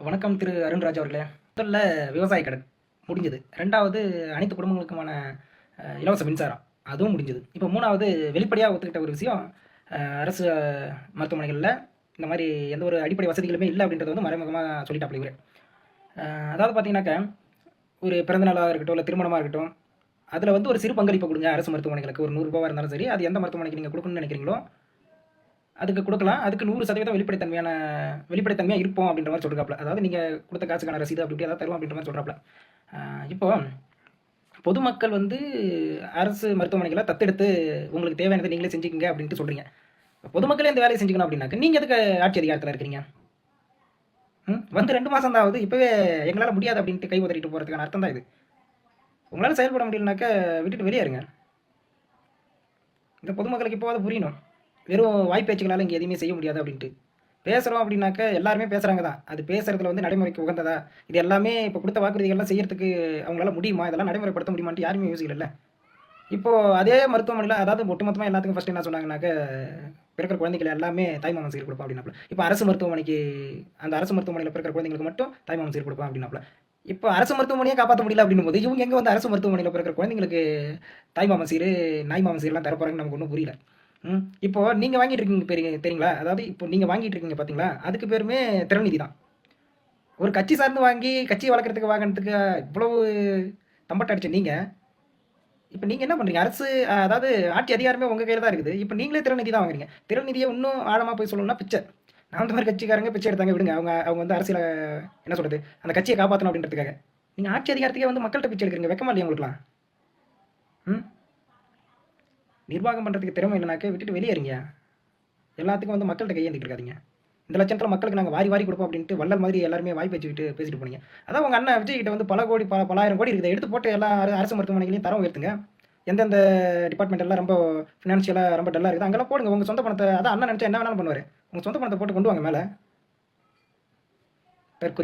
வணக்கம் திரு அருண்ராஜ் அவர்களே. முதல்ல விவசாய கடன் முடிஞ்சது. 2வது அனைத்து குடும்பங்களுக்குமான இலவச மின்சாரம் அதுவும் முடிஞ்சது. இப்போ 3வது வெளிப்படையாக ஒத்துக்கிட்ட ஒரு விஷயம், அரசு மருத்துவமனைகளில் இந்த மாதிரி எந்த ஒரு அடிப்படை வசதிகளுமே இல்லை அப்படின்றத வந்து மறைமுகமாக சொல்லிட்டாப்ல இவரு. அதாவது பார்த்தீங்கன்னாக்கா, ஒரு பிறந்த நாளாக இருக்கட்டும், இல்லை திருமணமாக இருக்கட்டும், அதில் வந்து ஒரு சிறு பங்களிப்பை கொடுங்க அரசு மருத்துவமனைகளுக்கு. ஒரு ₹100 இருந்தாலும் சரி, அது எந்த மருத்துவமனைக்கு நீங்கள் கொடுக்கணும்னு நினைக்கிறீங்களோ அதுக்கு கொடுக்கலாம். அதுக்கு 100% வெளிப்படைத்தன்மையாக இருப்போம் அப்படின்ற மாதிரி சொல்கிறாப்புல. அதாவது நீங்கள் கொடுத்த காசுக்கான ரசீது அப்படி இப்படி ஏதாவது தருவோம் அப்படின்ற மாதிரி சொல்கிறாப்புல. இப்போ பொதுமக்கள் வந்து அரசு மருத்துவமனைகளை தத்தெடுத்து உங்களுக்கு தேவையானதை நீங்களே செஞ்சுக்கங்க அப்படின்ட்டு சொல்கிறீங்க. பொதுமக்களே இந்த வேலையை செஞ்சுக்கணும் அப்படின்னாக்க நீங்கள் எதுக்கு ஆட்சி அதிகாரத்தில் இருக்கிறீங்க? வந்து 2 மாதம் தான் ஆகுது. இப்போவே எங்களால் முடியாது அப்படின்ட்டு கை உதறிட்டு போகிறதுக்கான அர்த்தம் தான் இது. உங்களால் செயல்பட முடியலனாக்கா விட்டுட்டு வெளியே இருங்க. இந்த பொதுமக்களுக்கு இப்போது புரியணும், வெறும் வாய்ப்பேச்சுகளால் இங்கே எதுவுமே செய்ய முடியாது அப்படின்ட்டு. பேசுகிறோம் அப்படின்னாக்க எல்லாருமே பேசுகிறாங்க தான். அது பேசுகிறதுல வந்து நடைமுறைக்கு உகந்ததா? இது எல்லாமே இப்போ கொடுத்த வாக்குறுதிகள்லாம் செய்யறதுக்கு அவங்களால முடியுமா? இதெல்லாம் நடைமுறைப்படுத்த முடியுமான்ட்டு யாருமே யோசிக்கல. இப்போது அதே மருத்துவமனையில், அதாவது ஒட்டுமொத்தமாக எல்லாத்துக்கும் ஃபஸ்ட்டு என்ன சொன்னாங்கன்னாக்க, பிறக்கிற குழந்தைகள் எல்லாமே தாய்மாமன் சீர் கொடுப்போம் அப்படின்னாப்புல. இப்போ அரசு மருத்துவமனைக்கு, அந்த அரசு மருத்துவமனையில் பிறக்கிற குழந்தைங்களுக்கு மட்டும் தாய்மாமன் சீர் கொடுப்போம் அப்படின்னாப்புல. இப்போ அரசு மருத்துவமனையே காப்பாற்ற முடியல அப்படின்னும் போது இவங்க எங்கே வந்து அரசு மருத்துவமனையில் பிறக்கிற குழந்தைங்களுக்கு தாய்மாமன் சீர், நாய்மாமன் சீர்லாம் தரப்போறாங்கன்னு நமக்கு ஒன்றும் புரியல. இப்போ நீங்கள் வாங்கிட்டு இருக்கீங்க தெரியுங்களா? அதாவது இப்போ நீங்கள் வாங்கிட்டு இருக்கீங்க பார்த்தீங்களா, அதுக்கு பேருமே திறநிதி தான். ஒரு கட்சி சார்ந்து வாங்கி கட்சியை வளர்க்குறதுக்கு வாங்கினதுக்கு இவ்வளவு தம்பட்ட அடிச்ச நீங்கள், இப்போ நீங்கள் என்ன பண்ணுறீங்க? அரசு, அதாவது ஆட்சி அதிகாரமே உங்கள் கையில் தான் இருக்குது. இப்போ நீங்களே திறநிதி தான் வாங்குறீங்க. திறநிதியை இன்னும் ஆழமாக போய் சொல்லணும்னா பிச்சை. நான் அந்த மாதிரி கட்சிக்காரங்க பிச்சை எடுத்தாங்க விடுங்க. அவங்க அவங்க வந்து அரசியலை என்ன சொல்கிறது, அந்த கட்சியை காப்பாற்றணும் அப்படின்றதுக்காக. நீங்கள் ஆட்சி அதிகாரத்துக்கே வந்து மக்கள்கிட்ட பிச்சை எடுக்கிறீங்க. வெக்கமா இல்லையா உங்களுக்குலாம்? நிர்வாகம் பண்ணுறதுக்கு திறமை இல்லைனாக்க விட்டுட்டு வெளியேறீங்க. எல்லாத்துக்கும் வந்து மக்கள்கிட்ட கையேந்திட்டு இருக்காதிங்க. இந்த லட்சத்தில் மக்களுக்கு நாங்கள் வாரி வாரி கொடுப்போம் அப்படின்ட்டு வள்ளல் மாதிரி எல்லாருமே வாய்ப்பு வச்சுக்கிட்டு பேசிட்டு போனீங்க. அதான் உங்கள் அண்ணன் விஜய் கிட்ட வந்து பல கோடி பலாயிரம் கோடி இருக்குது. எடுத்து போட்டு எல்லா அரசு மருத்துவமனைகளையும் தரம் உயர்த்துங்க. எந்தெந்த டிபார்ட்மெண்ட் எல்லாம் ரொம்ப ஃபினான்ஷியலாக ரொம்ப டல்லாக இருக்குது அங்கெல்லாம் போடுங்க. உங்கள் சொந்த பணத்தை, அதான் அண்ணன் நினச்சா என்ன வேணாலும் பண்ணுவார். உங்கள் சொந்த பணத்தை போட்டு கொண்டு வாங்க மேலே. தற்கொலைங்க.